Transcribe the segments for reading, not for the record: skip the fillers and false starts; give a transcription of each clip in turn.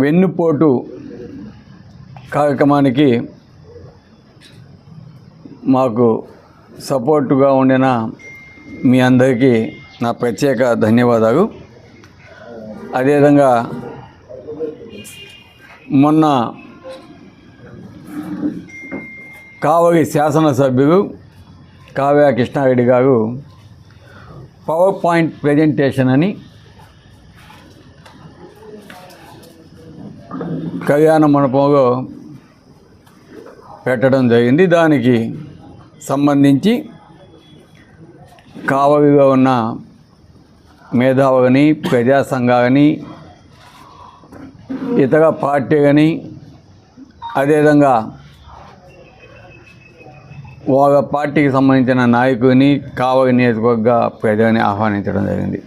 వెన్నుపోటు కార్యక్రమానికి మాకు సపోర్టుగా ఉండిన మీ అందరికీ నా ప్రత్యేక ధన్యవాదాలు. అదేవిధంగా మొన్న కావలి శాసనసభ్యులు కావ్య కృష్ణారెడ్డి గారు పవర్ పాయింట్ ప్రజెంటేషన్ అని కళ్యాణ మండపంలో పెట్టడం జరిగింది. దానికి సంబంధించి కావలిలో ఉన్న మేధావులని, ప్రజా సంఘాలని, ఇతర పార్టీలని, అదేవిధంగా వాళ్ళ పార్టీకి సంబంధించిన నాయకుని, కావలి నియోజకవర్గ ప్రజలని ఆహ్వానించడం జరిగింది.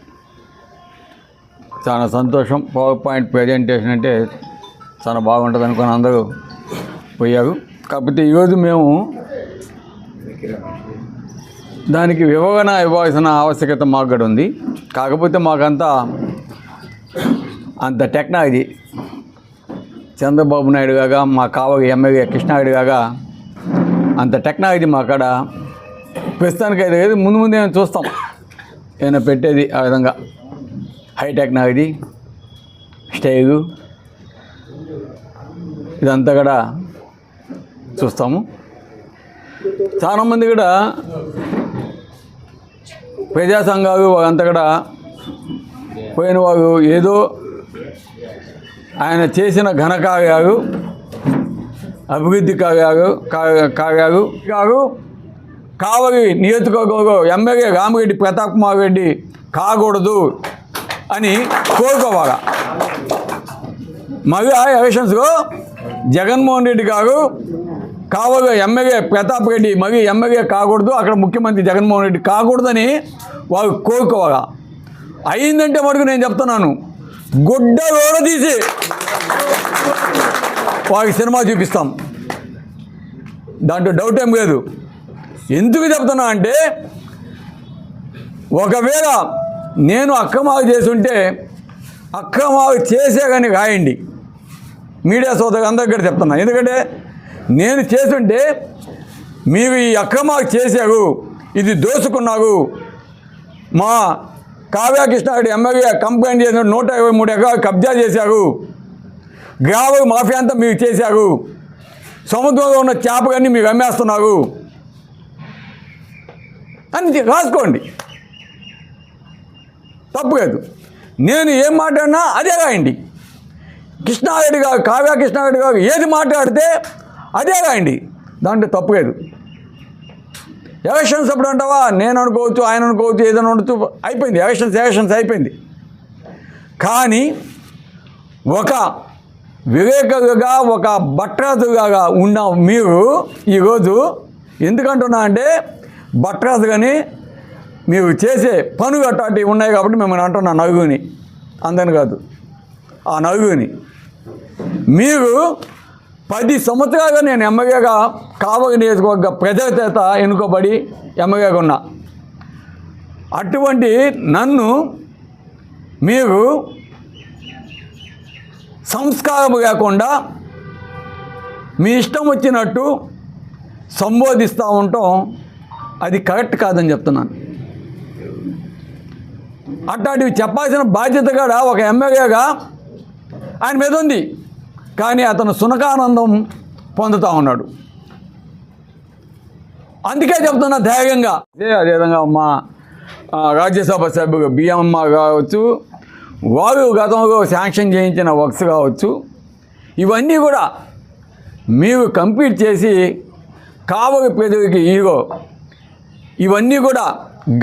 చాలా సంతోషం. పవర్ పాయింట్ ప్రజెంటేషన్ అంటే చాలా బాగుంటుంది అనుకుని అందరూ పోయారు. కాకపోతే ఈరోజు మేము దానికి వివరణ ఇవ్వాల్సిన ఆవశ్యకత మాకు కూడా ఉంది. కాకపోతే మాకంతా అంత టెక్నాలజీ చంద్రబాబు నాయుడు గాగా, మా కావలి ఎమ్మెల్యే కృష్ణారెడ్డి గాగా అంత టెక్నాలజీ మా కాడ ప్రస్తుతానికి అయితే లేదు. ముందు ముందు ఏమైనా చూస్తాం, ఏమైనా పెట్టేది ఆ విధంగా హై టెక్నాలజీ స్టైలు ఇదంతా కూడా చూస్తాము. చాలామంది కూడా ప్రజా సంఘాలు వాళ్ళంతా కూడా పోయిన వారు ఏదో ఆయన చేసిన ఘనకార్యాలు, అభివృద్ధి కార్యాలు కావలి నియోజకవర్గంలో ఎమ్మెల్యే రామిరెడ్డి ప్రతాప్ కుమార్ రెడ్డి కాకూడదు అని కోరుకోవాలి. మళ్ళీ ఎలక్షన్స్లో జగన్మోహన్ రెడ్డి గారు కావలి ఎమ్మెల్యే ప్రతాప్ రెడ్డి మళ్ళీ ఎమ్మెల్యే కాకూడదు, అక్కడ ముఖ్యమంత్రి జగన్మోహన్ రెడ్డి కాకూడదని వాళ్ళు కోరుకోవాలి. అయిందంటే మటుకు నేను చెప్తున్నాను, గుడ్డ రోడ తీసి వాళ్ళకి సినిమా చూపిస్తాం, దాంట్లో డౌట్ ఏం లేదు. ఎందుకు చెప్తున్నా అంటే, ఒకవేళ నేను అక్రమాలు చేసి ఉంటే అక్రమాలు చేసే కానీ రాయండి, మీడియా సోదరు అందరి కూడా చెప్తున్నా. ఎందుకంటే నేను చేస్తుంటే మీరు ఈ అక్రమాలు చేశారు, ఇది దోసుకున్నారు, మా కావ్య కృష్ణారెడ్డి ఎమ్మెల్యే కంప్లైంట్ చేసిన 123 ఎకరాలు కబ్జా చేశారు, గ్రామ మాఫియా అంతా మీరు చేశారు, సముద్రంలో ఉన్న చేపలన్నీ మీరు అమ్మేస్తున్నారు అని రాసుకోండి, తప్పు లేదు. నేను ఏం మాట్లాడినా అదే రాయండి. కృష్ణారెడ్డి గారు, కావ్య కృష్ణారెడ్డి గారు ఏది మాట్లాడితే అదే రాయండి, దాంట్లో తప్పు లేదు. ఎలక్షన్స్ అప్పుడు అంటావా, నేను అనుకోవచ్చు, ఆయన అనుకోవచ్చు, ఏదైనా ఉండొచ్చు, అయిపోయింది. ఎలక్షన్స్ అయిపోయింది. కానీ ఒక వివేకగా, ఒక భట్రాజుగా ఉన్న మీరు ఈరోజు ఎందుకంటున్నా అంటే, భట్రాజు కానీ మీరు చేసే పనులు అట్లాంటివి ఉన్నాయి కాబట్టి మిమ్మల్ని అంటున్నా నలుగుని, అందరిని కాదు, ఆ నలుగుని. మీరు 10 సంవత్సరాలుగా నేను ఎమ్మెల్యేగా కావలి నియోజకవర్గ ప్రజల చేత ఎన్నుకోబడి ఎమ్మెల్యేగా ఉన్నా. అటువంటి నన్ను మీరు సంస్కారం లేకుండా మీ ఇష్టం వచ్చినట్టు సంబోధిస్తూ ఉండటం అది కరెక్ట్ కాదని చెప్తున్నాను. అట్లాంటివి చెప్పాల్సిన బాధ్యత కూడా ఒక ఎమ్మెల్యేగా ఆయన మీద ఉంది. కానీ అతను సునకానందం పొందుతూ ఉన్నాడు. అందుకే చెప్తున్నా ధైర్యంగా. అదేవిధంగా మా రాజ్యసభ సభ్యులు బిఎమ్మ కావచ్చు, వారు గతంలో శాంక్షన్ చేయించిన వర్క్స్ కావచ్చు, ఇవన్నీ కూడా మీరు కంప్లీట్ చేసి కావలి ప్రజలకి ఇవన్నీ కూడా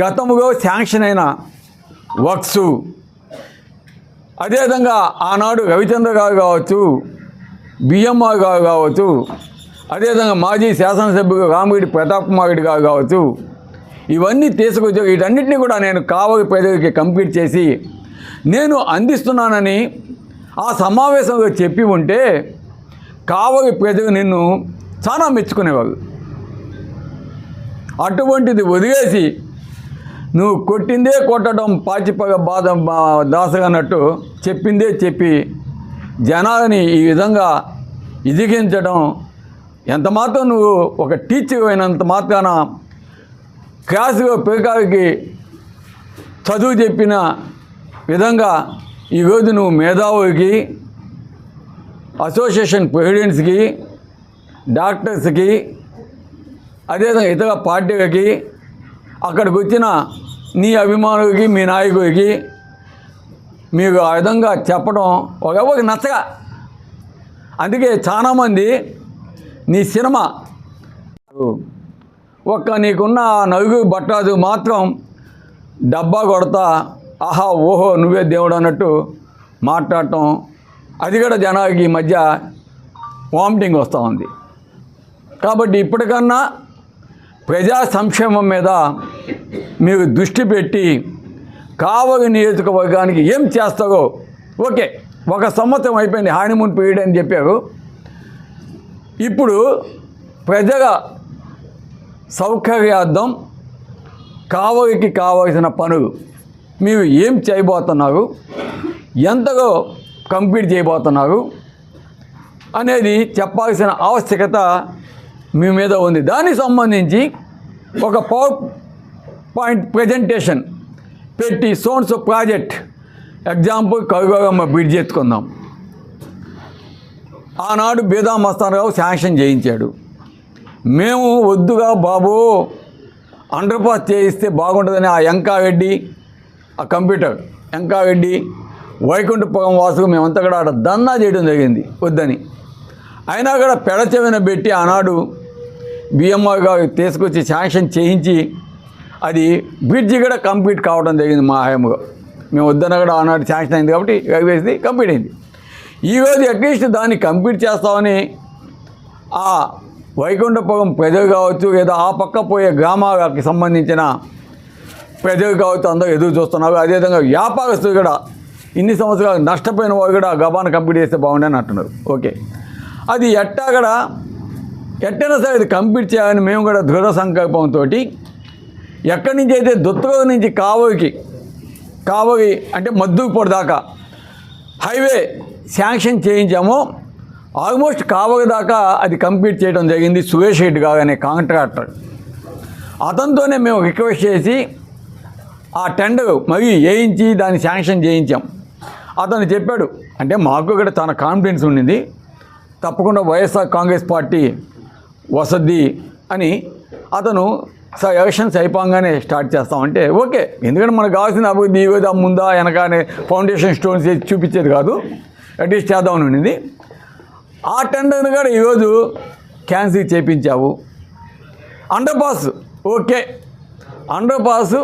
గతంలో శాంక్షన్ అయిన వర్క్స్. అదేవిధంగా ఆనాడు రవిచంద్ర గారు కావచ్చు, బిఎంఆర్ గారు కావచ్చు, అదేవిధంగా మాజీ శాసనసభ్యులు రామిరెడ్డి ప్రతాప్ కుమార్ రెడ్డి గారు కావచ్చు, ఇవన్నీ తీసుకొచ్చి వీటన్నిటిని కూడా నేను కావలి ప్రజలకి కంప్లీట్ చేసి నేను అందిస్తున్నానని ఆ సమావేశంలో చెప్పి ఉంటే కావలి ప్రజలు నిన్ను చాలా మెచ్చుకునేవాళ్ళు. అటువంటిది వదిలేసి నువ్వు కొట్టిందే కొట్టడం పాచిపగ బాధ దాసగా అన్నట్టు చెప్పిందే చెప్పి జనాలని ఈ విధంగా ఇదిగించడం ఎంత మాత్రం నువ్వు ఒక టీచర్ అయినంత మాత్రాన క్లాసులో పిల్లకాయలకి చదువు చెప్పిన విధంగా ఈరోజు నువ్వు మేధావులకి, అసోసియేషన్ ప్రెసిడెంట్స్కి, డాక్టర్స్కి, అదేవిధంగా ఇతర పార్టీలకి, అక్కడికి వచ్చిన నీ అభిమానులకి, మీ నాయకుడికి మీకు ఆ విధంగా చెప్పడం ఒకరికి నచ్చగా. అందుకే చాలామంది నీ సినిమా నీకున్న నలుగురు బట్టాదు మాత్రం డబ్బా కొడతా ఆహా ఓహో నువ్వే దేవుడు అన్నట్టు మాట్లాడటం, అది కూడా జనాలకి ఈ మధ్య వామిటింగ్ వస్తూ ఉంది. కాబట్టి ఇప్పటికన్నా ప్రజా సంక్షేమం మీద మీరు దృష్టి పెట్టి కావలి నియోజకవర్గానికి ఏం చేస్తారో. ఓకే, 1 సంవత్సరం అయిపోయింది హానిమూన్ పీరియడ్ అని చెప్పారు. ఇప్పుడు ప్రజల సౌకర్యార్థం కావలికి కావలసిన పనులు మీరు ఏం చేయబోతున్నారు, ఎంతగా కంప్లీట్ చేయబోతున్నారు అనేది చెప్పాల్సిన ఆవశ్యకత మీ మీద ఉంది. దానికి సంబంధించి ఒక పవర్ పాయింట్ ప్రజెంటేషన్ పెట్టి సోన్స్ ప్రాజెక్ట్ ఎగ్జాంపుల్ కరుగమ్మ బ్రిడ్జ్ ఎత్తుకుందాం. ఆనాడు బీదా మస్తానరావు శాంక్షన్ చేయించాడు. మేము వద్దుగా బాబు అండర్ పాస్ చేయిస్తే బాగుంటుందని ఆ ఎంకారెడ్డి, ఆ కంప్యూటర్ ఎంకారెడ్డి, వైకుంఠపురం వాసుకు మేమంతా కూడా అక్కడ ధర్నా చేయడం జరిగింది వద్దని. అయినా కూడా పెడచెవిన పెట్టి ఆనాడు బిఎంఆర్ గారు తీసుకొచ్చి శాంక్షన్ చేయించి అది బ్రిడ్జి కూడా కంప్లీట్ కావడం జరిగింది మా హయాంలో. మేము వద్దన కూడా ఆనాడు శాంక్షన్ అయింది కాబట్టి వేసి కంప్లీట్ అయింది. ఈరోజు అట్లీస్ట్ దాన్ని కంప్లీట్ చేస్తామని ఆ వైకుంఠపురం ప్రజలు కావచ్చు, లేదా ఆ పక్క పోయే గ్రామాలకు సంబంధించిన ప్రజలు కావచ్చు అందరూ ఎదురు చూస్తున్నారు. అదేవిధంగా వ్యాపారస్తులు కూడా ఇన్ని సంవత్సరాలు నష్టపోయిన వారు కూడా గబాను కంప్లీట్ చేస్తే బాగుండని అంటున్నారు. ఓకే, అది ఎట్టైనా సరే అది కంప్లీట్ చేయాలని మేము కూడా దృఢ సంకల్పంతో ఎక్కడి నుంచి అయితే దుత్తగ నుంచి కావలి అంటే మద్దూపురం దాకా హైవే శాంక్షన్ చేయించామో ఆల్మోస్ట్ కావలి దాకా అది కంప్లీట్ చేయడం జరిగింది. సురేష్ రెడ్డి గారు అనే కాంట్రాక్టర్, అతనితోనే మేము రిక్వెస్ట్ చేసి ఆ టెండర్ మరీ వేయించి దాన్ని శాంక్షన్ చేయించాం. అతను చెప్పాడు, అంటే మాకు కూడా చాలా కాన్ఫిడెన్స్ ఉండింది, తప్పకుండా వైఎస్ఆర్ కాంగ్రెస్ పార్టీ వసద్ది అని. అతను సార్ ఎలక్షన్స్ అయిపోగానే స్టార్ట్ చేస్తామంటే ఓకే, ఎందుకంటే మనకు కావాల్సిన అభివృద్ధి ఈరోజు ముందా వెనకానే ఫౌండేషన్ స్టోన్స్ వేసి చూపించేది కాదు, అట్లీస్ట్ చేద్దామని ఉండింది. ఆ టెండర్ని కూడా ఈరోజు క్యాన్సిల్ చేయించావు. Underpass okay, underpass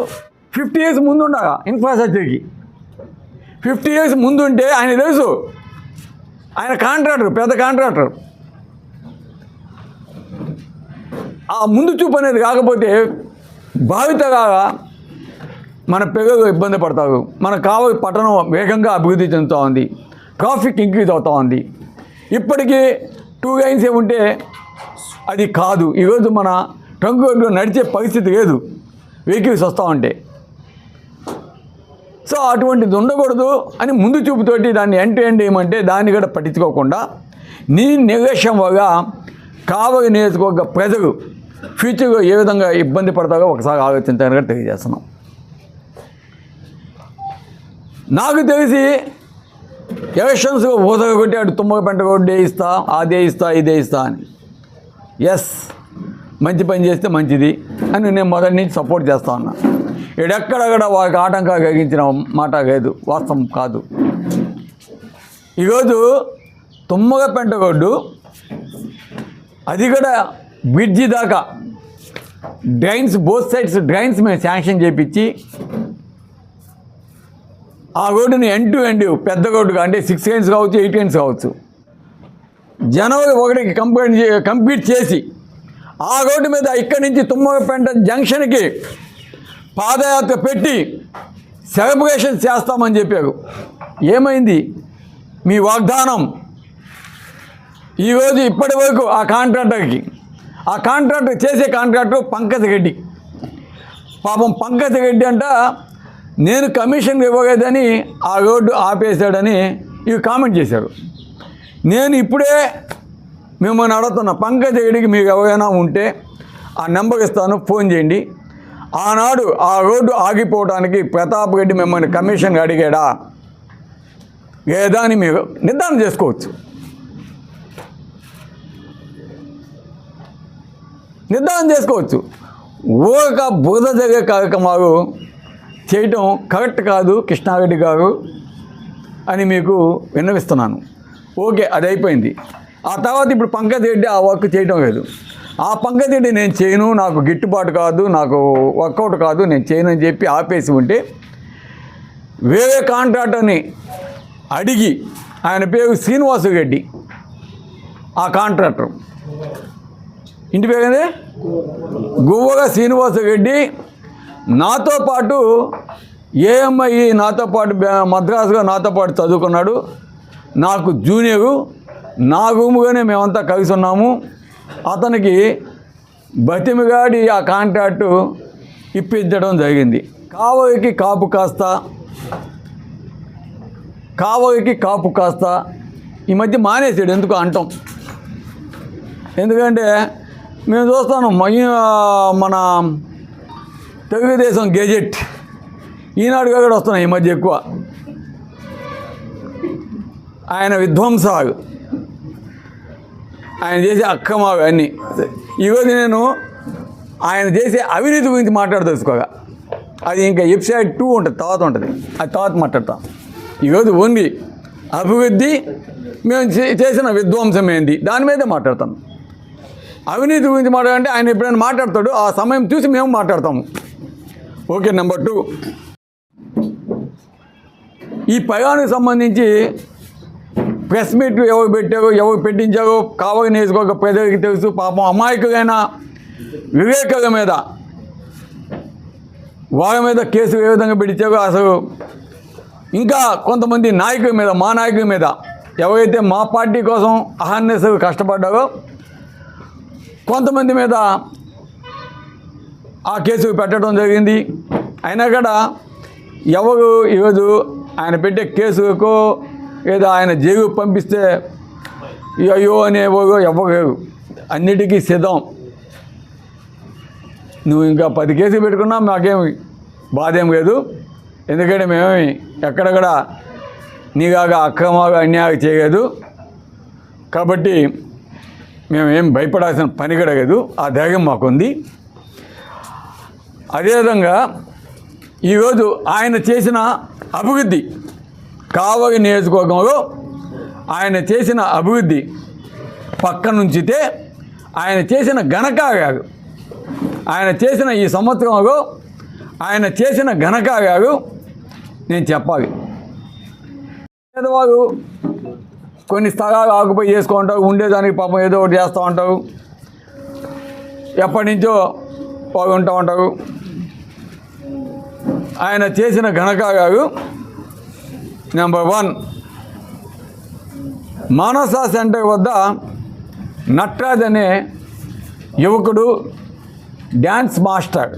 50 years ముందు ఉండగా ఇన్ఫ్రాస్ట్రక్చర్కి 50 years ముందు ఉంటే ఆయన తెలుసు, ఆయన కాంట్రాక్టర్, పెద్ద కాంట్రాక్టర్. ఆ ముందు చూపు అనేది కాకపోతే భావితగా మన పిల్లలు ఇబ్బంది పడతారు. మనకు కావాలి పట్టణం వేగంగా అభివృద్ధి చెందుతూ ఉంది, ట్రాఫిక్ ఇంక్రీజ్ అవుతూ ఉంది. ఇప్పటికీ 2 lanes ఉంటే అది కాదు. ఈరోజు మన ట్రంక్ రోడ్లో నడిచే పరిస్థితి లేదు, వెహికల్స్ వస్తూ ఉంటే. సో అటువంటిది ఉండకూడదు అని ముందు చూపుతోటి దాన్ని ఎండ్ ఏమంటే దాన్ని కూడా పట్టించుకోకుండా నీ నిర్లక్ష్యం వల్ల కావలి నియోజకవర్గ ప్రజలు ఫ్యూచర్లో ఏ విధంగా ఇబ్బంది పడతారో ఒకసారి ఆలోచించాలని కూడా తెలియజేస్తున్నాం. నాకు తెలిసి ఎలక్షన్స్ ఊదగ కొట్టి అటు తుమ్మగపెంట రోడ్డు వేయిస్తా, అదే ఇస్తా, ఇదే ఇస్తా అని. ఎస్, మంచి పని చేస్తే మంచిది అని నేను మొదటి నుంచి సపోర్ట్ చేస్తా ఉన్నా. ఎక్కడక్కడ వారికి ఆటంకాలు కలిగించిన మాట లేదు, వాస్తవం కాదు. ఈరోజు తుమ్మగపెంట రోడ్డు అది కూడా బ్రిడ్జి దాకా డ్రైన్స్, బోత్ సైడ్స్ డ్రైన్స్ మేము శాంక్షన్ చేయించి ఆ రోడ్డుని ఎండ్ టు ఎండ్ పెద్ద రోడ్డుగా అంటే 6 lanes కావచ్చు, 8 lanes కావచ్చు, జనవరి 1కి కంప్లీట్ చేసి ఆ రోడ్డు మీద ఇక్కడి నుంచి తుమ్మగపెంట జంక్షన్కి పాదయాత్ర పెట్టి సెలబ్రేషన్ చేస్తామని చెప్పారు. ఏమైంది మీ వాగ్దానం? ఈరోజు ఇప్పటి వరకు ఆ కాంట్రాక్టర్ చేసే కాంట్రాక్టర్ పంకజ్ రెడ్డి. పాపం పంకజ్ రెడ్డి అంట నేను కమిషన్ ఇవ్వలేదని ఆ రోడ్డు ఆపేశాడని ఇవి కామెంట్ చేశారు. నేను ఇప్పుడే మిమ్మల్ని అడుగుతున్నా, పంకజ్ రెడ్డికి మీకు ఎవరైనా ఉంటే ఆ నెంబర్ ఇస్తాను, ఫోన్ చేయండి. ఆనాడు ఆ రోడ్డు ఆగిపోవడానికి ప్రతాప్ రెడ్డి మిమ్మల్ని కమిషన్ అడిగాడా లేదా అని మీరు నిర్ధారణ చేసుకోవచ్చు. ఒక బురద జరిగే కార్యక్రమాలు చేయటం కరెక్ట్ కాదు కృష్ణారెడ్డి గారు అని మీకు విన్నవిస్తున్నాను. ఓకే, అది అయిపోయింది. ఆ తర్వాత ఇప్పుడు పంకజ్ రెడ్డి ఆ వర్క్ చేయటం లేదు. ఆ పంకజ్ రెడ్డి నేను చేయను, నాకు గిట్టుబాటు కాదు, నాకు వర్కౌట్ కాదు, నేను చేయను అని చెప్పి ఆపేసి ఉంటే వేరే కాంట్రాక్టర్ని అడిగి, ఆయన పేరు శ్రీనివాసు రెడ్డి, ఆ కాంట్రాక్టర్ ఇంటి పేరు ఏంది, గువ్వగా శ్రీనివాసు రెడ్డి, నాతో పాటు ఏఎంఐ నాతో పాటు మద్రాసుగా నాతో పాటు చదువుకున్నాడు, నాకు జూనియరు, నా రూముగానే మేమంతా కలిసి ఉన్నాము. అతనికి బతిమిగాడి ఆ కాంట్రాక్టు ఇప్పించడం జరిగింది. కావలికి కాపు కాస్త ఈ మధ్య మానేసాడు, ఎందుకు అంటాం. ఎందుకంటే మేము చూస్తాను మన తెలుగుదేశం గెజెట్ ఈనాడుగా కూడా వస్తున్నాయి ఈ మధ్య ఎక్కువ. ఆయన విధ్వంసాలు, ఆయన చేసే అక్రమాలు అన్నీ. ఈరోజు నేను ఆయన చేసే అవినీతి గురించి మాట్లాడదలుచుకోగా, అది ఇంకా ఎపిసోడ్ 2 ఉంటుంది, తర్వాత ఉంటుంది, అది తర్వాత మాట్లాడతాం. ఈరోజు ఓన్లీ అభివృద్ధి, మేము చేసిన విధ్వంసం ఏంది దాని మీదే మాట్లాడతాను. అవినీతి గురించి మాట్లాడంటే ఆయన ఎప్పుడైనా మాట్లాడతాడు, ఆ సమయం చూసి మేము మాట్లాడతాము. ఓకే. నెంబర్ 2, ఈ పయానికి సంబంధించి ప్రెస్ మీట్ ఎవరు పెట్టారో ఎవరు పెట్టించారో కావలి నియోజకవర్గ ప్రజలకి తెలుసు. పాపం అమాయకులైన వివేకుల మీద, వారి మీద కేసులు ఏ విధంగా పెట్టించారో, అసలు ఇంకా కొంతమంది నాయకుల మీద, మా నాయకుల మీద ఎవరైతే మా పార్టీ కోసం అహర్నిశలు కష్టపడ్డారో కొంతమంది మీద ఆ కేసు పెట్టడం జరిగింది. అయినా కూడా ఎవరు ఈరోజు ఆయన పెట్టే కేసులకు లేదా ఆయన జైలు పంపిస్తే అయ్యో అనేవో ఎవరు, అన్నిటికీ సిద్ధం. నువ్వు ఇంకా 10 కేసులు పెట్టుకున్నా మాకేమి బాధ ఏం లేదు. ఎందుకంటే మేమేమి ఎక్కడక్కడ నీలాగా అక్రమాలు అన్యాయం చేయలేదు. కాబట్టి మేమేం భయపడాల్సిన పని కూడా లేదు, ఆ ధైర్యం మాకుంది. అదేవిధంగా ఈరోజు ఆయన చేసిన అభివృద్ధి, కావలి నియోజకవర్గంలో ఆయన చేసిన అభివృద్ధి పక్కనుంచితే, ఆయన చేసిన ఘనకార్యాలు, ఆయన చేసిన ఈ సంవత్సరంలో ఆయన చేసిన ఘనకార్యాలు నేను చెప్పాలి. పేదవాళ్ళు కొన్ని స్థలాలు ఆకుపై చేసుకుంటారు, ఉండేదానికి పాపం ఏదో ఒకటి చేస్తూ ఉంటారు, ఎప్పటి నుంచో వాళ్ళు ఉంటూ ఉంటారు. ఆయన చేసిన ఘనకార్యాలు నెంబర్ 1, మానస సెంటర్ వద్ద నట్రాజ్ అనే యువకుడు డ్యాన్స్ మాస్టర్,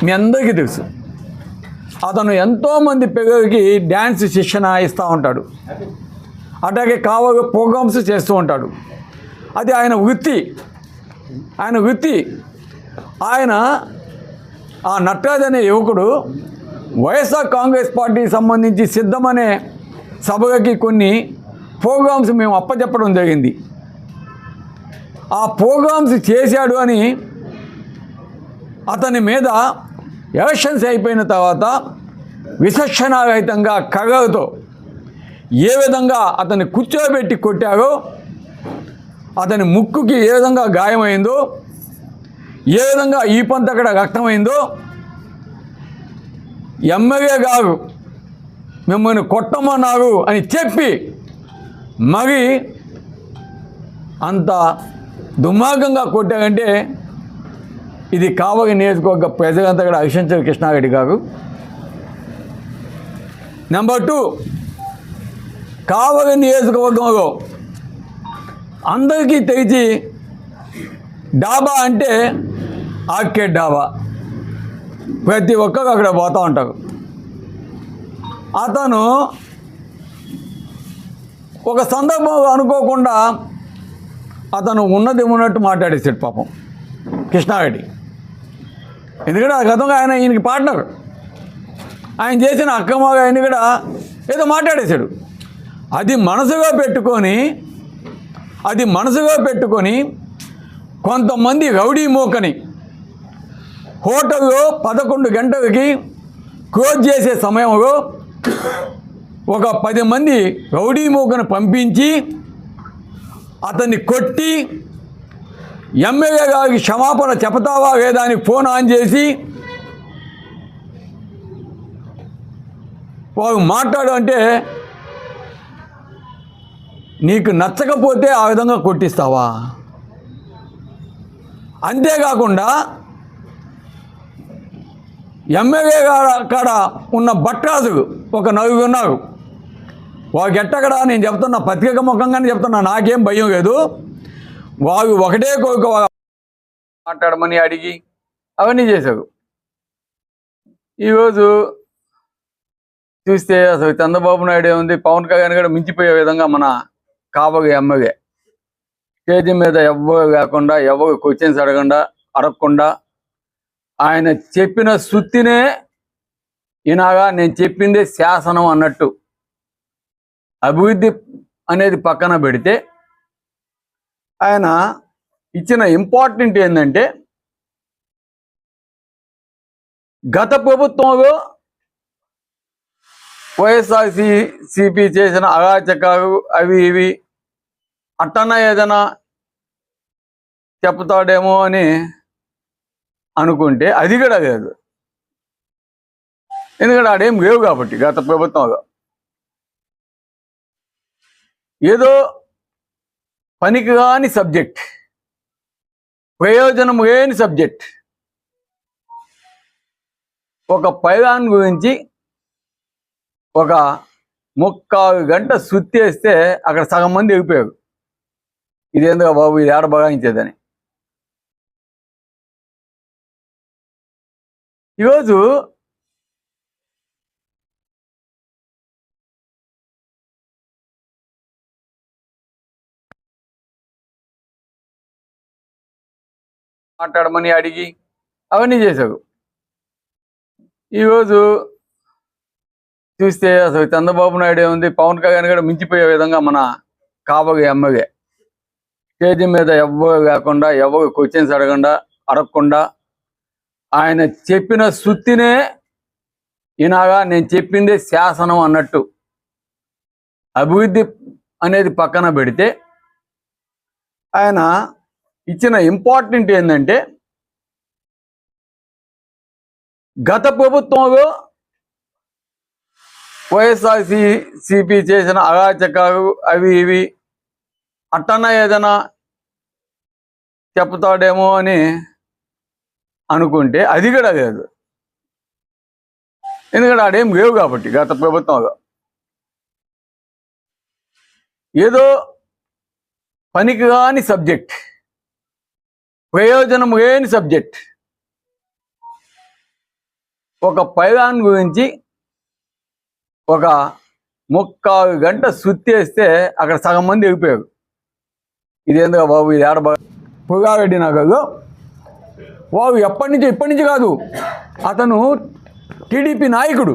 మీ అందరికీ తెలుసు. అతను ఎంతోమంది పిల్లలకి డ్యాన్స్ శిక్షణ ఇస్తూ ఉంటాడు, అట్లాగే కావాలి ప్రోగ్రామ్స్ చేస్తూ ఉంటాడు. అది ఆయన వృత్తి. ఆయన ఆ నటరాజ్ అనే యువకుడు వైఎస్ఆర్ కాంగ్రెస్ పార్టీకి సంబంధించి సిద్ధమనే సభకి కొన్ని ప్రోగ్రామ్స్ మేము అప్పచెప్పడం జరిగింది. ఆ ప్రోగ్రామ్స్ చేశాడు అని అతని మీద ఎలక్షన్స్ అయిపోయిన తర్వాత విచక్షణారహితంగా కర్రలతో ఏ విధంగా అతన్ని కూర్చోబెట్టి కొట్టారో, అతని ముక్కుకి ఏ విధంగా గాయమైందో, ఏ విధంగా ఈ పంతక్కడ రక్తమైందో, ఎమ్మెల్యే గారు మిమ్మల్ని కొట్టమన్నారు అని చెప్పి మరి అంత దుర్మార్గంగా కొట్టారంటే ఇది కావలి నియోజకవర్గ ప్రజలంతా కూడా హర్షించారు కృష్ణారెడ్డి గారు. నెంబర్ 2, కావలి నియోజకవర్గంలో అందరికీ తెలిసి డాబా అంటే ఆర్కేడ్ డాబా, ప్రతి ఒక్కరు అక్కడ పోతూ ఉంటారు. అతను ఒక సందర్భం అనుకోకుండా అతను ఉన్నది ఉన్నట్టు మాట్లాడేసాడు పాపం కృష్ణారెడ్డి. ఎందుకంటే ఆ గతంగా ఈయనకి పార్ట్నర్, ఆయన చేసిన అక్రమంగా ఆయన కూడా ఏదో మాట్లాడేశాడు. అది మనసుగా పెట్టుకొని కొంతమంది రౌడీ మోకని హోటల్లో 11 గంటలకి క్లోజ్ చేసే సమయంలో ఒక 10 మంది రౌడీ మోకను పంపించి అతన్ని కొట్టి ఎమ్మెల్యే గారికి క్షమాపణ చెప్తావా లేదా అని ఫోన్ ఆన్ చేసి వారు మాట్లాడు అంటే నీకు నచ్చకపోతే ఆ విధంగా కొట్టిస్తావా? అంతేకాకుండా ఎమ్మెల్యే కాడ ఉన్న భట్రాజు ఒక 4 ఉన్నారు. వారికి ఎట్టకడా నేను చెప్తున్నా, పత్రిక ముఖంగానే చెప్తున్నా, నాకేం భయం లేదు. వారు ఒకటే కోరిక మాట్లాడమని అడిగి అవన్నీ చేశారు. ఈరోజు చూస్తే అసలు చంద్రబాబు నాయుడు ఏముంది, పవన్ కళ్యాణ్ కూడా మించిపోయే విధంగా మన కాబోయే ఎమ్మెల్యే స్టేజ్ మీద ఎవ్వరు లేకుండా, ఎవరు క్వశ్చన్స్ అడగకుండా ఆయన చెప్పిన సుత్తినే ఇనాగా నేను చెప్పిందే శాసనం అన్నట్టు అభివృద్ధి అనేది పక్కన పెడితే ఆయన ఇచ్చిన ఇంపార్టెంట్ ఏంటంటే గత ప్రభుత్వంలో వైఎస్ఆర్సీపీ చేసిన అరాచకాలు అవి ఇవి అట్టన్నా ఏదైనా చెప్తాడేమో అని అనుకుంటే అది కూడా లేదు. ఎందుకంటే ఆడేం లేవు కాబట్టి గత ప్రభుత్వంలో ఏదో పనికిరాని సబ్జెక్ట్, ప్రయోజనం లేని సబ్జెక్ట్, ఒక పైలాన్ గురించి ఒక 3 గంట సుత్తేస్తే అక్కడ సగం మంది ఎగిపోయారు. ఇదేందుగా బాబు, ఇది ఏడ బగాయించేదని. ఈరోజు మాట్లాడమని అడిగి అవన్నీ చేశారు. ఈరోజు చూస్తే అసలు చంద్రబాబు నాయుడు ఏముంది, పవన్ కళ్యాణ్ కూడా మించిపోయే విధంగా మన కాబోయే ఎమ్మెల్యే స్టేజ్ మీద ఎవ్వరు లేకుండా, ఎవరు క్వశ్చన్స్ అడగకుండా ఆయన చెప్పిన సుత్తినే ఇనాగా నేను చెప్పిందే శాసనం అన్నట్టు అభివృద్ధి అనేది పక్కన పెడితే ఆయన ఇచ్చిన ఇంపార్టెంట్ ఏంటంటే గత ప్రభుత్వంలో వైఎస్ఆర్సీపీ చేసిన అరాచకాలు అవి ఇవి అట్టన్నా ఏదైనా చెప్తాడేమో అని అనుకుంటే అది కూడా లేదు. ఎందుకంటే ఆడేం లేవు కాబట్టి గత ప్రభుత్వంలో ఏదో పనికిరాని సబ్జెక్ట్, ప్రయోజనం లేని సబ్జెక్ట్, ఒక పైలాన్ గురించి ఒక 3 గంట సుత్తేస్తే అక్కడ సగం మంది ఎగిపోయారు. ఇదేందుగా బాబు, ఇది ఏడ పుగారెడ్డి నగర్లో వారు ఇప్పటి నుంచి కాదు, అతను టీడీపీ నాయకుడు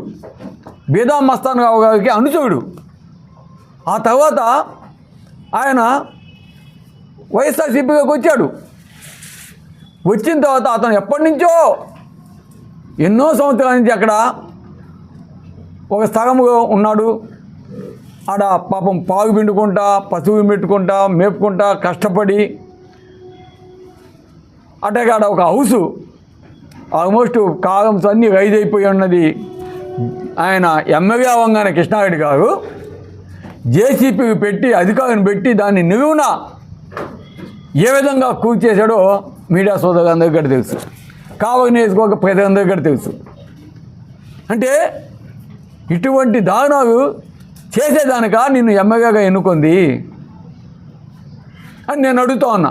బేదా మస్తాన్ రావు గారికి అనుచరుడు. ఆ తర్వాత ఆయన వైఎస్ఆర్సీపీకి వచ్చాడు. వచ్చిన తర్వాత అతను ఎప్పటి నుంచో ఎన్నో సంవత్సరాల నుంచి అక్కడ ఒక స్థలంలో ఉన్నాడు. ఆడ పాపం పాగు పిండుకుంటా, పశువు పెట్టుకుంటా, మేపుకుంటా కష్టపడి అటాక ఆడ ఒక హౌసు ఆల్మోస్ట్ కాలమ్స్ అన్నీ రైజ్ అయిపోయి ఉన్నది. ఆయన ఎమ్మెల్యే అవ్వగానే కృష్ణారెడ్డి గారు జేసీపీకి పెట్టి, అధికారులను పెట్టి దాన్ని నిలువున ఏ విధంగా కూల్చేశాడో మీడియా సోదరులందరికీ కూడా తెలుసు, కావలి నియోజకవర్గ ప్రజలందరికీ కూడా తెలుసు. అంటే ఇటువంటి దారుణాలు చేసేదానిక నిన్ను ఎమ్మెల్యేగా ఎన్నుకుంది అని నేను అడుగుతా ఉన్నా.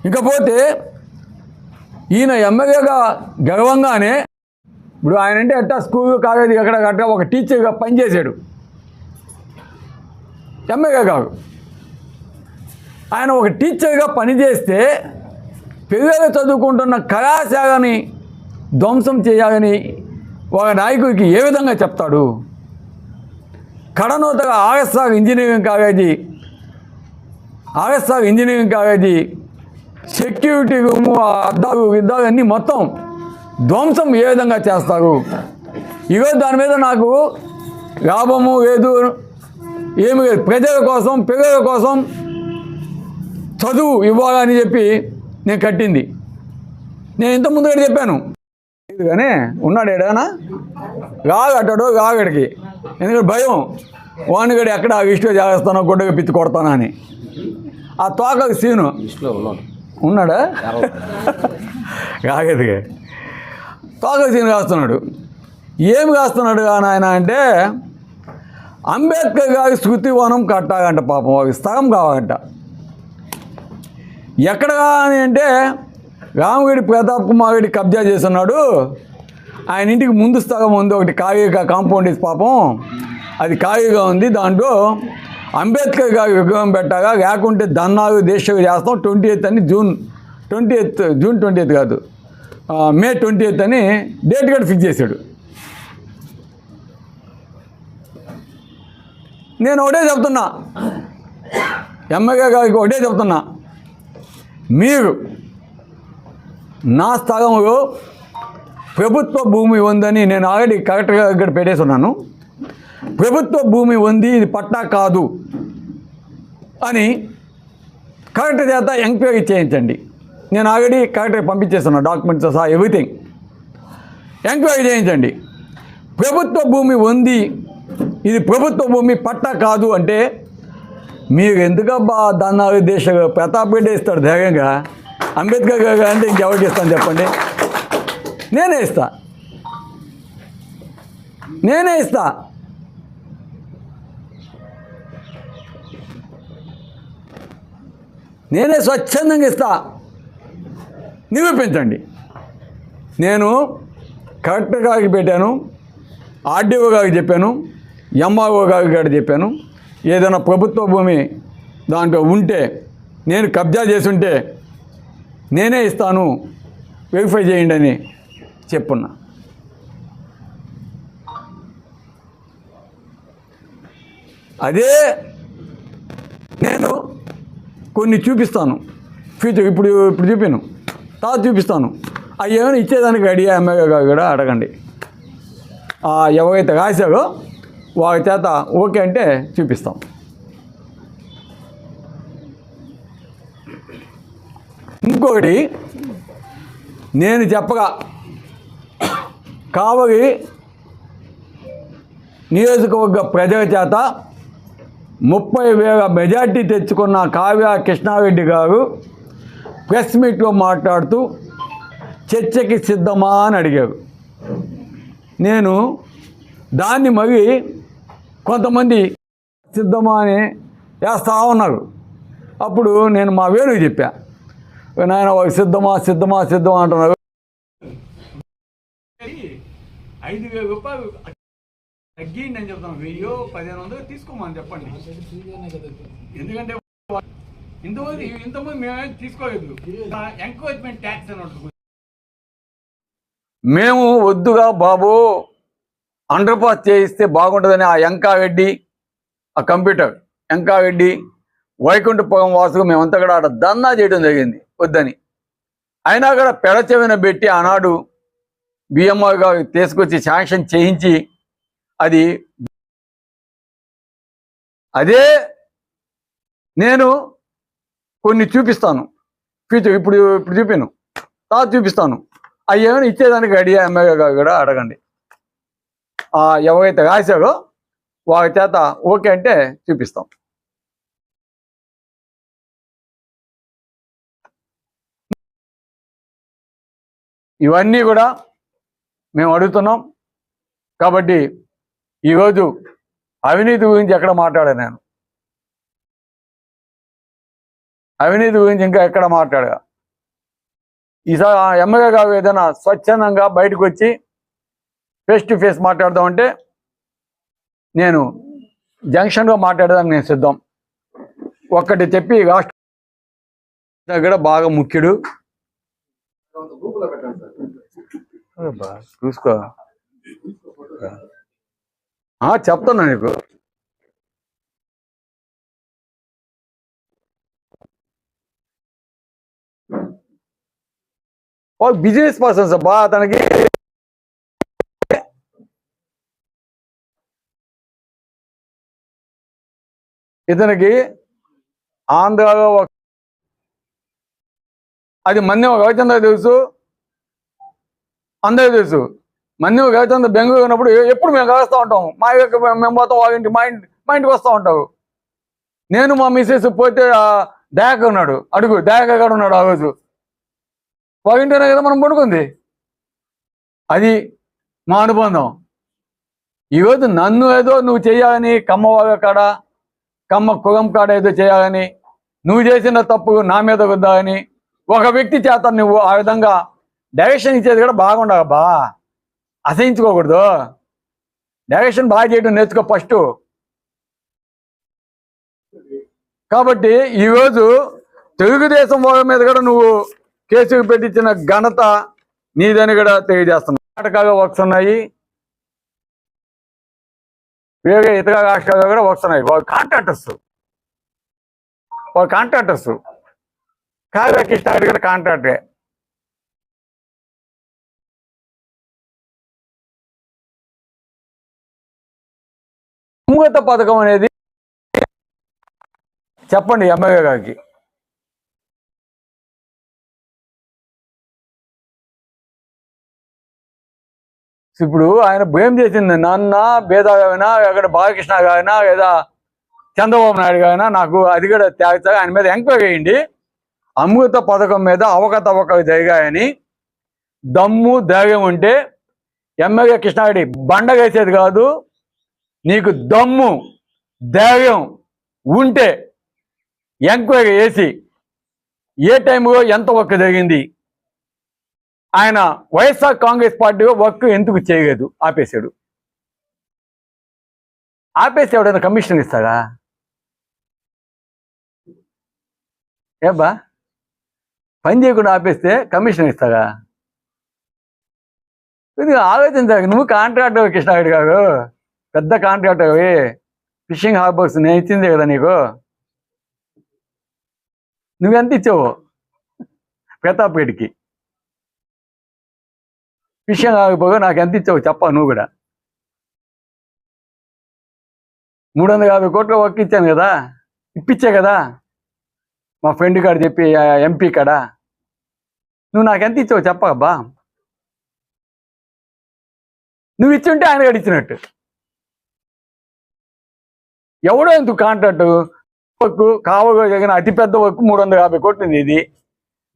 ఇకపోతే ఈయన ఎమ్మెల్యేగా గర్వంగానే ఇప్పుడు ఆయన అంటే ఎట్టా స్కూల్ కాలేజీ ఎక్కడ ఒక టీచర్గా పనిచేశాడు. ఎమ్మెల్యే కాదు. ఆయన ఒక టీచర్గా పనిచేస్తే పిల్లలు చదువుకుంటున్న కళాశాలని ధ్వంసం చేయాలని ఒక నాయకుడికి ఏ విధంగా చెప్తాడు? కడనూతగా RSR engineering college security room, అద్దాలు అన్నీ మొత్తం ధ్వంసం ఏ విధంగా చేస్తారు? ఈరోజు దాని మీద నాకు లాభము లేదు, ఏమి లేదు. ప్రజల కోసం, పిల్లల కోసం చదువు ఇవ్వాలని చెప్పి నేను కట్టింది. నేను ఇంత ముందు కూడా చెప్పాను కానీ ఉన్నాడు ఏడానా రాగట్టాడు రాగడికి, ఎందుకంటే భయం వాణిగడి ఎక్కడ ఇష్టం చేస్తానో గుడ్డగా పిత్తి కొడతానా అని. ఆ తోకకు సీను ఉన్నాడా రాగడికి తోకకు సీను కాస్తున్నాడు. ఏమి కాస్తున్నాడు ఆయన అంటే అంబేద్కర్ గారి స్మృతివనం కట్టాలంట. పాపం వారికి స్థలం కావాలంట. ఎక్కడ కావాలి అంటే రామగిరి ప్రతాప్ కుమార్ రెడ్డి కబ్జా చేస్తున్నాడు. ఆయన ఇంటికి ముందు స్థలం ఉంది ఒకటి, ఖాళీగా కాంపౌండ్ ఇస్ పాపం అది ఖాళీగా ఉంది. దాంట్లో అంబేద్కర్ గారి విగ్రహం పెట్టాగా, లేకుంటే దన్నాలు దీక్షలు చేస్తాం 28 అని జూన్ 20 కాదు మే 28 అని డేట్ కూడా ఫిక్స్ చేశాడు. నేను ఒకటే చెప్తున్నా, ఎమ్మెల్యే గారికి ఒకటే చెప్తున్నా, మీరు నా స్థలంలో ప్రభుత్వ భూమి ఉందని నేను ఆల్రెడీ కలెక్టర్ గారి దగ్గర పెట్టేసి ఉన్నాను. ప్రభుత్వ భూమి ఉంది, ఇది పట్టా కాదు అని కలెక్టర్ చేత ఎంక్వైరీ చేయించండి. నేను ఆల్రెడీ కలెక్టర్ పంపించేస్తున్నాను డాక్యుమెంట్స్ సహా ఎవ్రీథింగ్. ఎంక్వైరీ చేయించండి. ప్రభుత్వ భూమి ఉంది, ఇది ప్రభుత్వ భూమి పట్టా కాదు అంటే మీరు ఎందుకబ్బా దన్నాలు దేశ ప్రతాప్ రెడ్డి ఇస్తాడు ధైర్యంగా, అంబేద్కర్ గారు అంటే ఇంకెవరికి ఇస్తాను చెప్పండి? నేనే ఇస్తా. నేనే స్వచ్ఛందంగా ఇస్తా. నిరూపించండి. నేను కలెక్టర్ గారికి పెట్టాను, ఆర్డీఓ గారికి చెప్పాను, ఎంఆర్ఓ గారికి కూడా చెప్పాను. ఏదైనా ప్రభుత్వ భూమి దాంట్లో ఉంటే, నేను కబ్జా చేసి ఉంటే నేనే ఇస్తాను, వెరిఫై చేయండి అని చెప్పున్నా. అదే నేను కొన్ని చూపిస్తాను ఫ్యూచర్. ఇప్పుడు చూపాను, తర్వాత చూపిస్తాను. అవి ఏమైనా ఇచ్చేదానికి రెడీ ఎమ్మెల్యే గారు కూడా అడగండి. ఎవరైతే రాశారో వారి చేత ఓకే అంటే చూపిస్తాం. ఇంకొకటి నేను చెప్పగా, కావలి నియోజకవర్గ ప్రజల చేత 30,000 మెజార్టీ తెచ్చుకున్న కావ్య కృష్ణారెడ్డి గారు ప్రెస్ మీట్లో మాట్లాడుతూ చర్చకి సిద్ధమా అని అడిగారు. నేను దాన్ని మరి కొంతమంది సిద్ధమా అని వేస్తూ ఉన్నారు. అప్పుడు నేను మా వేణుకి చెప్పా, నాయన వారు సిద్ధమా అంటున్నారు. 5,000 రూపాయలు తగ్గిండి అని చెప్తాను. 1,000-1,500 తీసుకోమని చెప్పండి. ఎందుకంటే ఇంతమంది మేమే తీసుకోలేదు. ఎంకరేజ్మెంట్ ట్యాక్స్ అని ఉంటుంది. మేము వద్దుగా బాబు అండర్ పాస్ చేయిస్తే బాగుంటుందని ఆ ఎంకారెడ్డి, ఆ కంప్యూటర్ ఎంకారెడ్డి, వైకుంఠపురం వాసుకు మేమంతా కూడా ఆడ ధర్నా చేయడం జరిగింది వద్దని. అయినా కూడా పెడచెవిన పెట్టి ఆనాడు బిఎంఆర్ గారు తీసుకొచ్చి శాంక్షన్ చేయించి అదే నేను కొన్ని చూపిస్తాను ఫ్యూచర్. ఇప్పుడు చూపాను, తర్వాత చూపిస్తాను. అవి ఏమైనా ఇచ్చేదానికి రెడీ ఎమ్మెల్యే గారు కూడా అడగండి. ఎవరైతే రాశారో వారి చేత ఓకే అంటే చూపిస్తాం. ఇవన్నీ కూడా మేము అడుగుతున్నాం. కాబట్టి ఈరోజు అవినీతి గురించి ఎక్కడ మాట్లాడాను నేను? అవినీతి గురించి ఇంకా ఎక్కడ మాట్లాడా? ఈసారి ఎమ్మెల్యే గారు ఏదైనా స్వచ్ఛందంగా బయటకు వచ్చి ఫేస్ టు ఫేస్ మాట్లాడదామంటే నేను జంక్షన్గా మాట్లాడడానికి నేను సిద్ధం. ఒక్కటి చెప్పి రాష్ట్ర దగ్గర బాగా ముఖ్యుడు చూసుకో చెప్తున్నా నీకు. బిజినెస్ పర్సన్స్ అబ్బా, అతనికి ఇతనికి ఆంధ్రాలో అది మన్యం రవిచంద్ర తెలుసు, అందరికీ తెలుసు. మన్యం రవిచంద్ర బెంగళూరు ఉన్నప్పుడు ఎప్పుడు మేము కలుస్తూ ఉంటాం. మేము పోతాం వాళ్ళ ఇంటి, మా ఇంటికి వస్తూ ఉంటావు. నేను మా మిస్సెస్ పోతే దయాక ఉన్నాడు, అడుగు దయాక కూడా ఉన్నాడు. ఆ రోజు వాళ్ళ ఇంటినే కదా మనం పడుకుంది. అది మా అనుబంధం. ఈరోజు నన్ను ఏదో నువ్వు చేయాలని, కమ్మ వాళ్ళ కాడ, కమ్మ కులం కాడ ఏదో చేయాలని, నువ్వు చేసిన తప్పు నా మీద వద్దాని ఒక వ్యక్తి చేత నువ్వు ఆ విధంగా డైరెక్షన్ ఇచ్చేది కూడా బాగుండవబ్బా. అసహించుకోకూడదు. డైరెక్షన్ బాగా చేయడం నేర్చుకో ఫస్ట్. కాబట్టి ఈరోజు తెలుగుదేశం వాళ్ళ మీద కూడా నువ్వు కేసుకు పెట్టించిన ఘనత నీదని కూడా తెలియజేస్తున్నావు. కర్ణాటకలో వర్క్స్ ఉన్నాయి, వేరే ఇతర రాష్ట్రాల్లో కూడా వస్తున్నాయి. వాళ్ళు కాంట్రాక్టర్స్ కావ్య కృష్ణ కూడా కాంట్రాక్టే. అమృత పథకం అనేది చెప్పండి ఎమ్మెల్యే గారికి. ఇప్పుడు ఆయన భయం చేసింది, నాన్న భేదాగైనా ఎక్కడ బాలకృష్ణ గారైనా లేదా చంద్రబాబు నాయుడు గారైనా నాకు అది కూడా త్యాగ ఆయన మీద ఎంక్వైరీ చేయండి. అమృత పథకం మీద అవకతవకలు జరిగాయని దమ్ము ధైర్యం ఉంటే ఎమ్మెల్యే కృష్ణారెడ్డి బండగేసేది కాదు. నీకు దమ్ము ధైర్యం ఉంటే ఎంక్వైరీ చేసి ఏ టైంలో ఎంత వర్క్ జరిగింది, ఆయన వైఎస్ఆర్ కాంగ్రెస్ పార్టీలో వర్క్ ఎందుకు చేయలేదు, ఆపేశాడు. ఎవడైనా కమిషన్ ఇస్తాడా? ఏబ్బా పని చేయకుండా ఆపేస్తే కమిషన్ ఇస్తాడా? ఇది ఆలోచించాలి. నువ్వు కాంట్రాక్టర్ కృష్ణారెడ్డి గారు, పెద్ద కాంట్రాక్టర్ అవి ఫిషింగ్ హార్బర్స్ నేను ఇచ్చిందే కదా నీకు. నువ్వెంత ఇచ్చావు ప్రతాప్ రెడ్డికి? విషయం కాకపోగా నాకు ఎంత ఇచ్చావు చెప్పా నువ్వు కూడా. 350 కోట్ల వర్క్ ఇచ్చాను కదా, ఇప్పించే కదా మా ఫ్రెండ్ కాడ చెప్పి ఎంపీ కాడ. నువ్వు నాకు ఎంత ఇచ్చావు చెప్పబ్బా. నువ్వు ఇచ్చుంటే ఆయన కాడ ఇచ్చినట్టు. ఎవడో ఎందుకు కాంట్రాక్ట్ వర్క్ కావగా జరిగిన అతిపెద్ద వర్క్ 350 కోట్లు ఇది.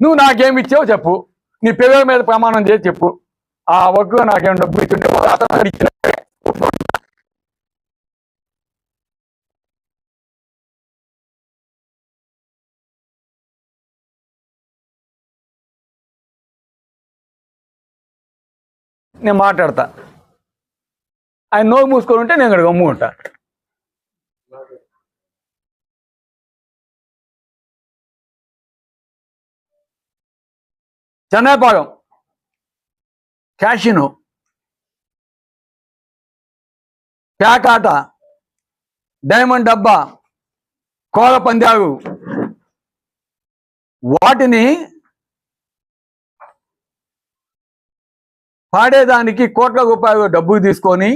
నువ్వు నాకేమి ఇచ్చావు చెప్పు, నీ పిల్లల మీద ప్రమాణం చేసి చెప్పు. ఆ వర్క్ నాకేం డబ్బు ఇచ్చుంటే అతను ఇచ్చిన. నేను మాట్లాడతా, ఆయన నోరు మూసుకొని ఉంటే నేను ఇక్కడ గమ్ముకుంటా. చెన్నైపాలెం క్యాషినో, ప్యాకాట, డైమండ్ డబ్బా, కోల పందాలు, వాటిని పాడేదానికి కోట్ల రూపాయలు డబ్బు తీసుకొని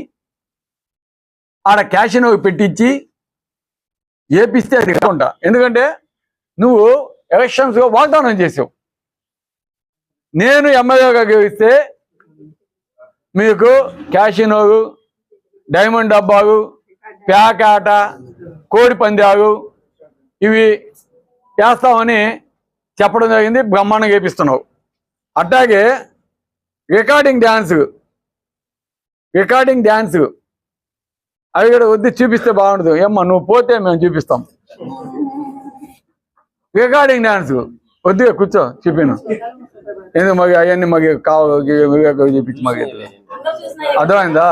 ఆడ క్యాషినో పెట్టించి ఏపిస్తే అది కాకుండా. ఎందుకంటే నువ్వు ఎలక్షన్స్లో వాగ్దానం చేసావు, నేను ఎమ్మెల్యేగా గెలిస్తే మీకు క్యాషినోలు, డైమండ్ డబ్బాలు, ప్యాకాట, కోడి పందాలు ఇవి చేస్తామని చెప్పడం జరిగింది. బ్రహ్మాండంగా చేపిస్తున్నావు. అట్లాగే రికార్డింగ్ డ్యాన్స్ అవి కూడా వద్దు, చూపిస్తే బాగుండదు. ఏమ్మా నువ్వు పోతే మేము చూపిస్తాం. రికార్డింగ్ డ్యాన్స్ వద్దుగా కూర్చో, చూపిను. ఎందుకు మగ అవన్నీ మగ కావాలి చూపించి మగ అర్థమైందా?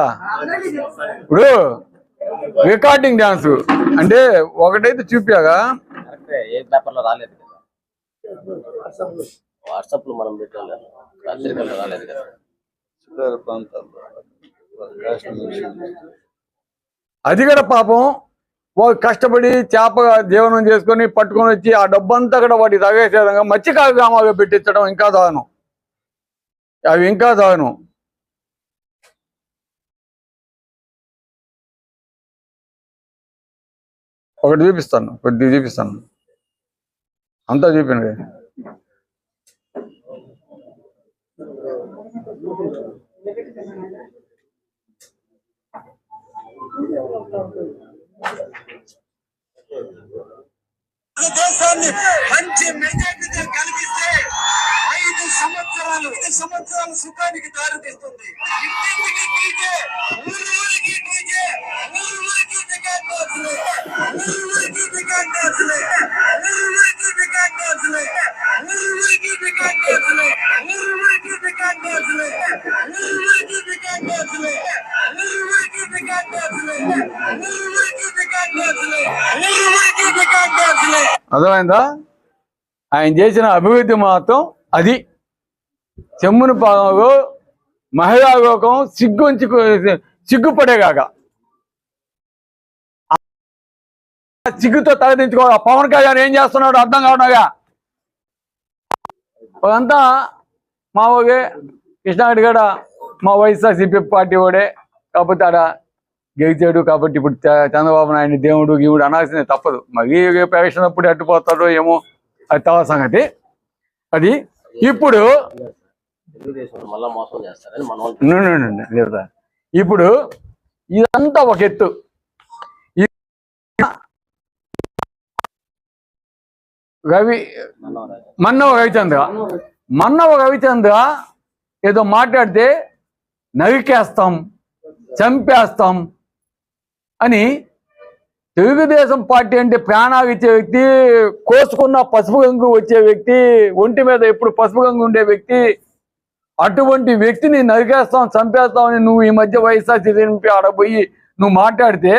ఇప్పుడు రికార్డింగ్ డాన్స్ అంటే ఒకటైతే చూపాగా ఏ పేపర్లో రాలేదు కదా, వాట్సాప్ లో మనం పెట్టాలి, పత్రికల్లో రాలేదు కదా. అది కూడా పాపం వాళ్ళు కష్టపడి చేప జీవనం చేసుకొని పట్టుకొని వచ్చి ఆ డబ్బంతా కూడా వాటి తగేసే విధంగా మత్స్యకార గ్రామాల్లో పెట్టించడం ఇంకా దారుణం. అవి ఇంకా దారుణం. ఒకటి చూపిస్తాను, కొద్దిగా చూపిస్తాను, అంతా చూపాను. దేశాన్ని మంచి మెజార్టీతో కల్పిస్తే 5 సంవత్సరాలు సుఖానికి దారితీస్తుంది. ఇంటింటికి డీజే, ఊరికి డీజే, ఊరికి టికెట్ డాన్సులే, ఊరికి టికెట్ డాన్సులే, ఊరికి టికెట్ డాన్సులే, ఊరికి టికెట్ డాన్సులే, ఊరికి టికెట్ డాన్సులే, ఊరికి టికెట్ డాన్సులే, ఊరికి టికెట్ డాన్సులే, ఊరికి టికెట్ డాన్సులే, ఊరికి టికెట్ డాన్సులే. అర్థమైందా? ఆయన చేసిన అభివృద్ధి మాత్రం అది. చెమ్మును పాగు మహిళా లోకం సిగ్గుపడేగాక సిగ్గుతో తలదించుకోవాలి. పవన్ కళ్యాణ్ ఏం చేస్తున్నాడు అర్థం కావడాగా. అదంతా మా ఓకే కృష్ణారెడ్డి కూడా మా వైఎస్ఆర్సీపీ పార్టీ ఓడే, కాకపోతే ఆడ గెలిచాడు కాబట్టి ఇప్పుడు చంద్రబాబు నాయుడు దేవుడు గీవుడు అనాల్సిందే, తప్పదు. మరి ప్రవేశినప్పుడు అట్టుపోతాడో ఏమో, అది తర్వాత సంగతి. అది ఇప్పుడు ఇప్పుడు ఇదంతా ఒక ఎత్తు. మన్నవ రవిచంద్ర ఏదో మాట్లాడితే నరికేస్తాం, చంపేస్తాం అని. తెలుగుదేశం పార్టీ అంటే ప్రాణాలు ఇచ్చే వ్యక్తి, కోసుకున్న పసుపు గంగు వచ్చే వ్యక్తి, ఒంటి మీద ఎప్పుడు పసుపు గంగు ఉండే వ్యక్తి, అటువంటి వ్యక్తిని నరికేస్తాం, చంపేస్తాం అని నువ్వు ఈ మధ్య వైఎస్ఆర్సీపీ ఆడపోయి నువ్వు మాట్లాడితే,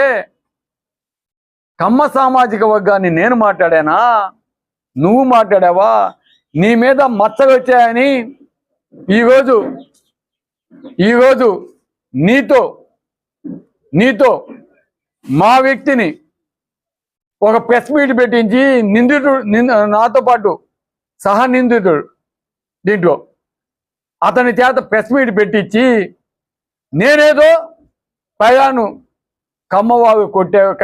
కమ్మ సామాజిక వర్గాన్ని నేను మాట్లాడానా, నువ్వు మాట్లాడావా? నీ మీద మచ్చలు వచ్చాయని ఈరోజు నీతో మా వ్యక్తిని ఒక ప్రెస్ మీట్ పెట్టించి నాతో పాటు సహనిందితుడు దీంట్లో అతని చేత ప్రెస్ మీట్ పెట్టించి నేనేదో పైగాను కమ్మవాగు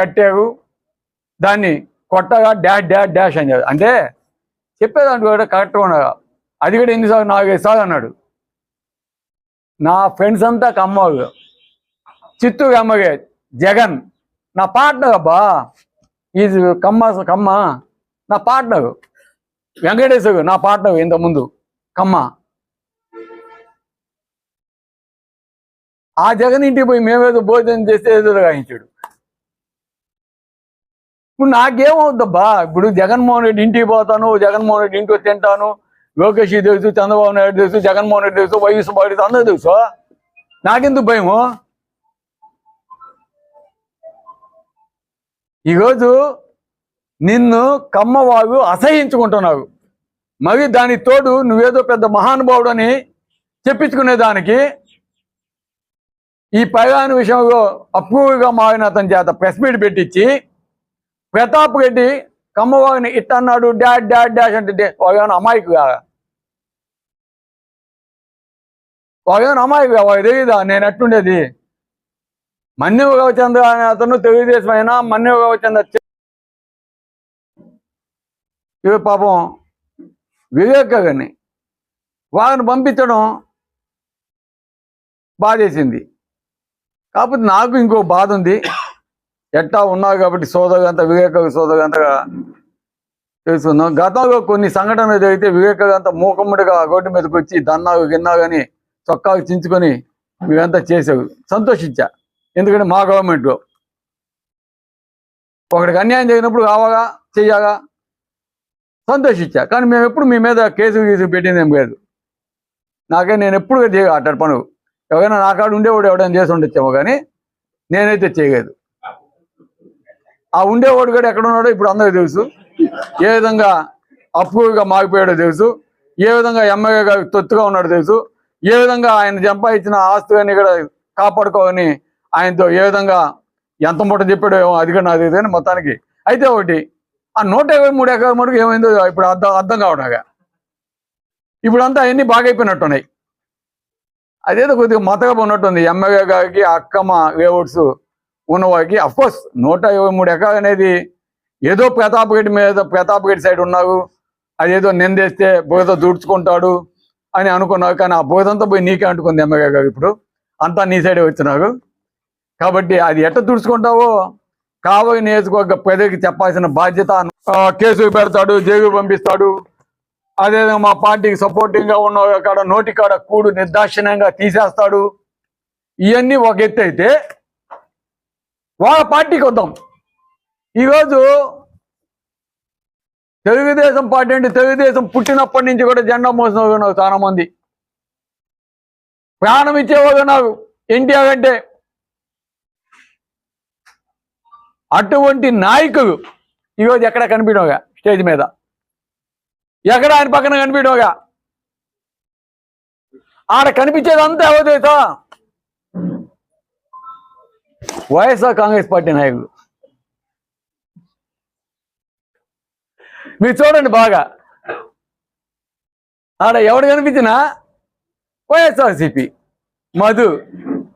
కట్టారు, దాన్ని కొట్టగా డాష్ అని అంటే చెప్పేదాంట్లో కూడా కరెక్ట్గా ఉండగా. అది కూడా ఎన్నిసార్లు 4-5 సార్లు అన్నాడు. నా ఫ్రెండ్స్ అంతా కమ్మవాగు, చిత్తూరు అమ్మగే జగన్ నా పార్ట్నర్ అబ్బా, ఈజ్ కమ్మ నా పార్ట్నర్, వెంకటేశ్వరు నా పార్ట్నర్ ఇంతకుముందు కమ్మ. ఆ జగన్ ఇంటికి పోయి మేమేదో భోజనం చేస్తే ఏదో గాయించాడు. ఇప్పుడు నాకేమవుద్దబ్బా? ఇప్పుడు జగన్మోహన్ రెడ్డి ఇంటికి పోతాను, జగన్మోహన్ రెడ్డి ఇంటికి తింటాను, లోకేష్ తెలుసు, చంద్రబాబు నాయుడు తెలుసు, జగన్మోహన్ రెడ్డి తెలుసు, వైఎస్ బాబు అందరూ తెలుసు. నాకెందుకు భయము? ఈరోజు నిన్ను కమ్మవాగు అసహించుకుంటున్నావు. మరి దానికి తోడు నువ్వేదో పెద్ద మహానుభావుడు అని చెప్పించుకునేదానికి ఈ పైగాని విషయంలో అప్రూవ్గా మారిన అతని చేత ప్రెస్ మీట్ పెట్టించి ప్రతాప్ రెడ్డి కమ్మవాగిని ఇట్ట అన్నాడు, డాష్ అంటే వాగేమైనా అమాయకుగా, వాడు తెలియదా నేను ఎట్టుండేది? మన్యం రవిచంద్ర అనే అతను తెలుగుదేశం అయినా మన్యం రవిచంద్ర ఇవి పాపం వివేక్ గారిని వారిని పంపించడం బాధేసింది. కాకపోతే నాకు ఇంకో బాధ ఉంది. ఎట్టా ఉన్నావు కాబట్టి సోదరుగంతా సోదరుగంతగా తెలుసుకుందాం. గతంలో కొన్ని సంఘటనలు జరిగితే వివేకాంత మూకమ్ముడిగా రోడ్డు మీదకి వచ్చి దన్నాలు గిన్నాలని చొక్కాలు చించుకొని మీరంతా చేసావు, సంతోషించా. ఎందుకంటే మా గవర్నమెంట్లో ఒకటికి అన్యాయం జరిగినప్పుడు కావాగా చెయ్యగా సంతోషించా. కానీ మేము ఎప్పుడు మీ మీద కేసు పెట్టింది ఏం లేదు. నేను ఎప్పుడు చేయగా అట్టాడు పనులు. ఎవరైనా నా కాడు ఉండేవాడు ఎవడైనా చేసి ఉండొచ్చేమో, కానీ నేనైతే చేయలేదు. ఆ ఉండేవాడు కూడా ఎక్కడ ఉన్నాడో ఇప్పుడు అందరికీ తెలుసు. ఏ విధంగా అప్పుగా మాగిపోయాడో తెలుసు. ఏ విధంగా ఎమ్మెల్యేగా తొత్తుగా ఉన్నాడో తెలుసు. ఏ విధంగా ఆయన సంపాదించిన ఆస్తులన్నీ కూడా కాపాడుకోవాలని ఆయనతో ఏ విధంగా ఎంత మూట చెప్పాడో ఏమో అది కూడా నాకు తెలియదు. కానీ మొత్తానికి అయితే ఒకటి ఆ 123 ఎకరాల మటుకు ఏమైందో ఇప్పుడు అర్థం కావడాగా ఇప్పుడు అంతా అవన్నీ బాగా అయిపోయినట్టున్నాయి. అదేదో కొద్దిగా మతగా ఉన్నట్టుంది ఎమ్మెల్యే గారికి అక్కమ్మ లేఅవుట్స్ ఉన్నవారికి. అఫ్కోర్స్ 123 ఎకరాలు అనేది ఏదో ప్రతాపగడ్డి సైడ్ ఉన్నావు, అదేదో నిందేస్తే బురద దూడ్చుకుంటాడు అని అనుకున్నావు. కానీ ఆ బురదంతా పోయి నీకే అంటుకుంది ఎమ్మెల్యే గారు. ఇప్పుడు అంతా నీ సైడే వచ్చినారు కాబట్టి అది ఎట్ట తుడుచుకుంటావో కావలి నియోజకవర్గ ప్రజలకి చెప్పాల్సిన బాధ్యత. కేసులు పెడతాడు, జైలు పంపిస్తాడు. అదేవిధంగా మా పార్టీకి సపోర్టింగ్ గా ఉన్న కాడ నోటి కాడ కూడు నిర్దాక్షిణ్యంగా తీసేస్తాడు. ఇవన్నీ ఒక ఎత్తు అయితే వాళ్ళ పార్టీకి వద్దాం. ఈరోజు తెలుగుదేశం పార్టీ అంటే తెలుగుదేశం పుట్టినప్పటి నుంచి కూడా జెండా మోసిన నాకు చాలా మంది ప్రాణం ఇచ్చేవాళ్ళు నాకు ఎన్టీఆర్ అంటే. అటువంటి నాయకులు ఈరోజు ఎక్కడ కనిపించగా స్టేజ్ మీద, ఎక్కడ ఆయన పక్కన కనిపించగా, ఆడ కనిపించేదంతా ఎవరు తెలుసా? వైఎస్ఆర్ కాంగ్రెస్ పార్టీ నాయకులు. మీరు చూడండి బాగా, ఆడ ఎవడు కనిపించినా వైఎస్ఆర్సిపి, మధు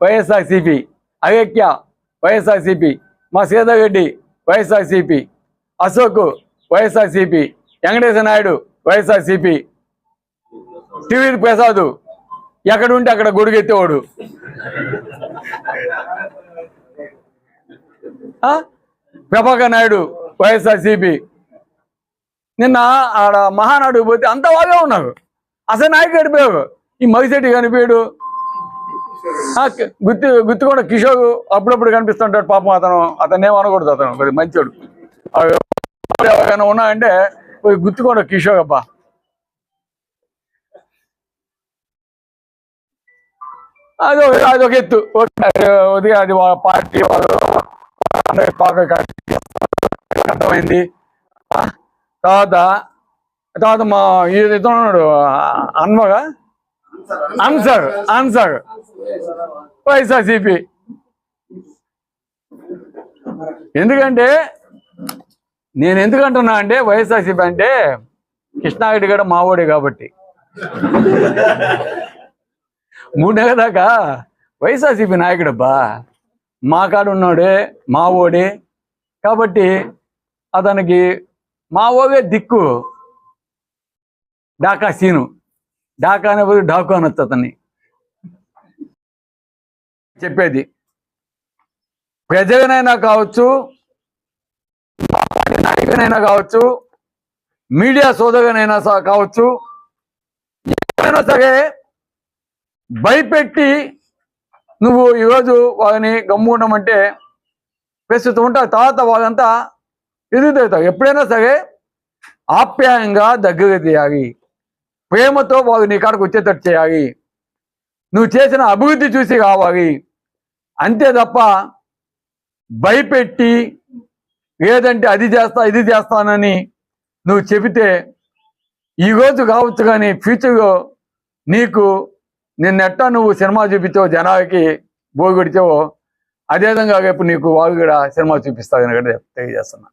వైఎస్ఆర్సిపి, అగక్య వైఎస్ఆర్సిపి, మా సీతారెడ్డి వైఎస్ఆర్సిపి, అశోక్ వైఎస్ఆర్సిపి, వెంకటేశ్వర నాయుడు వైఎస్ఆర్సిపి, టీవీ ప్రసాద్ ఎక్కడుంటే అక్కడ గొడుగెత్తేవాడు. ప్రభాకర్ నాయుడు వైఎస్ఆర్సిపి. నిన్న ఆడ మహానాడు పోతే అంత బాగా ఉన్నారు. అసలు నాయకుడు గడిపోయావు. ఈ మగిశెట్టి కనిపించాడు, గుర్తుకొండ కిషోర్ అప్పుడప్పుడు కనిపిస్తుంటాడు. పాపం అతను ఏమనకూడదు, అతను కొద్ది మంచోడు. ఎవరైనా ఉన్నాయంటే గుర్తుకొండ కిషోర్ అబ్బా. అదొక ఎత్తు. అది వాళ్ళ పార్టీ వాళ్ళు అర్థమైంది. తర్వాత మా ఇతను అన్సర్ వైఎస్ఆర్సిపి. ఎందుకంటే నేను ఎందుకంటున్నా అంటే వైఎస్ఆర్సిపి అంటే కృష్ణారెడ్డి కూడా మావోడే కాబట్టి 3 నెలల దాకా వైఎస్ఆర్సిపి నాయకుడబ్బా, మా కాడ ఉన్నాడే మావోడే కాబట్టి అతనికి మావోగే దిక్కు. డాకా సీను, డాకా అనే బదులు డాకు అనొచ్చు అతన్ని. చెప్పేది ప్రజలనైనా కావచ్చు, నాయకునైనా కావచ్చు, మీడియా సోదరునైనా కావచ్చు, ఎవరైనా సరే భయపెట్టి నువ్వు ఈరోజు వాళ్ళని గమ్ముకుంటామంటే ప్రస్తుతం ఉంటావు. తర్వాత వాళ్ళంతా ఎదుగుతావు. ఎప్పుడైనా సరే ఆప్యాయంగా దగ్గర చేయాలి, ప్రేమతో వాళ్ళు నీ కాడకు వచ్చేటట్టు చేయాలి, నువ్వు చేసిన అభివృద్ధి చూసి కావాలి. అంతే తప్ప భయపెట్టి లేదంటే అది చేస్తా ఇది చేస్తానని నువ్వు చెబితే ఈరోజు కావచ్చు కానీ ఫ్యూచర్లో నీకు నిన్నెట్టా నువ్వు సినిమా చూపించావు, జనాలకి బోగు కొడిచావో అదేవిధంగా రేపు నీకు వాళ్ళు కూడా సినిమా చూపిస్తావు అని తెలియజేస్తున్నా.